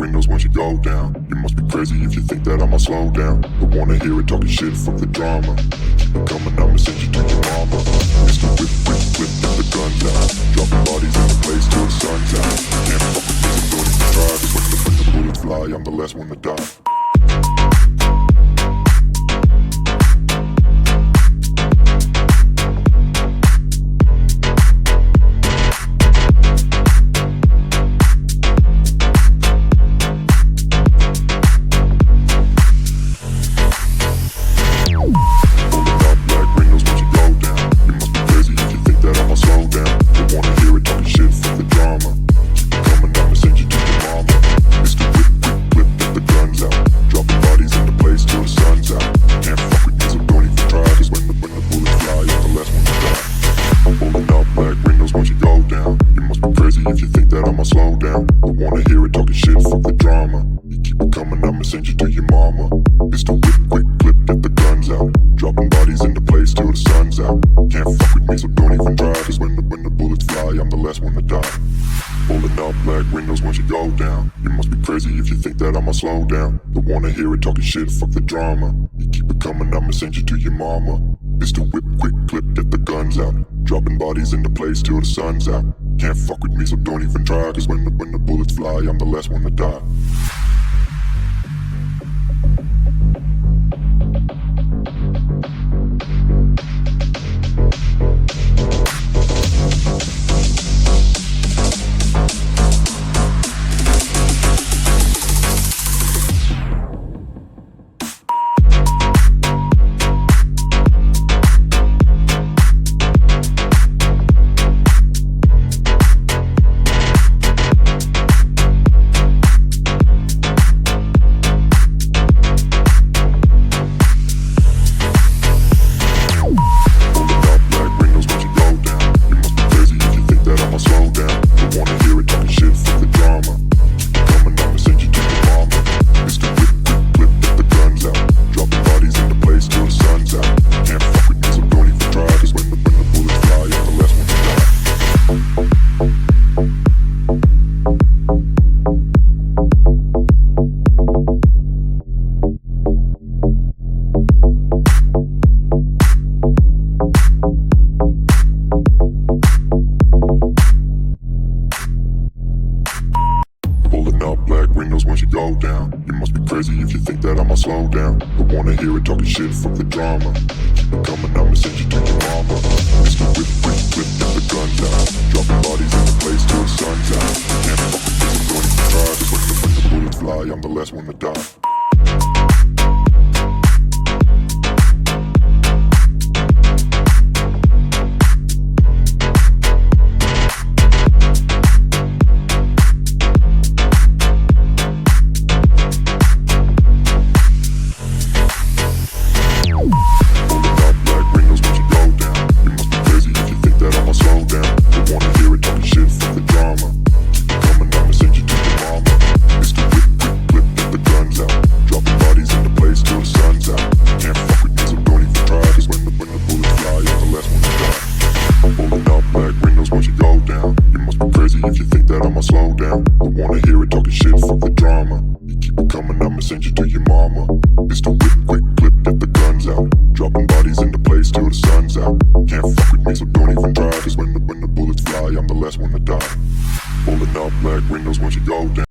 windows once you go down. You must be crazy if you think that I'ma slow down. Don't wanna hear it talking shit, fuck the drama. Keep it coming, I'ma send you to your mama. Mr. Whip, whip, whip, get the guns out. Dropping bodies in the place till the sun's out. Can't fuck with me, so don't even try. Cause when the bullets fly, I'm the last one to die. If you think that I'ma slow down, don't wanna hear it talking shit, fuck the drama. You keep it coming, I'ma send you to your mama. Pistol whip, quick clip, get the guns out. Dropping bodies into place till the sun's out. Can't fuck with me, so don't even try. Cause when the bullets fly, I'm the last one to die. Pulling up black windows once you go down. You must be crazy if you think that I'ma slow down. Don't wanna hear it talking shit, fuck the drama. You keep it coming, I'ma send you to your mama. Pistol whip, quick clip, get the guns out. Dropping bodies into place till the sun's out. Can't fuck with me, so don't even try. Cause when the bullets fly, I'm the last one to die. Once you go down, you must be crazy if you think that I'ma slow down. Don't wanna hear it talking shit, fuck the drama. Keep it coming, I'ma send you to your mama. Mr. Whip, whip, whip, get the guns out. Dropping bodies in the place till the sun's out. Can't fuck with this, I'm going to try. Cause when the bullets fly, I'm the last one to die. If you think that I'ma slow down, don't wanna hear it talking shit, fuck the drama. You keep it coming, I'ma send you to your mama. Pistol whip, quick, quick.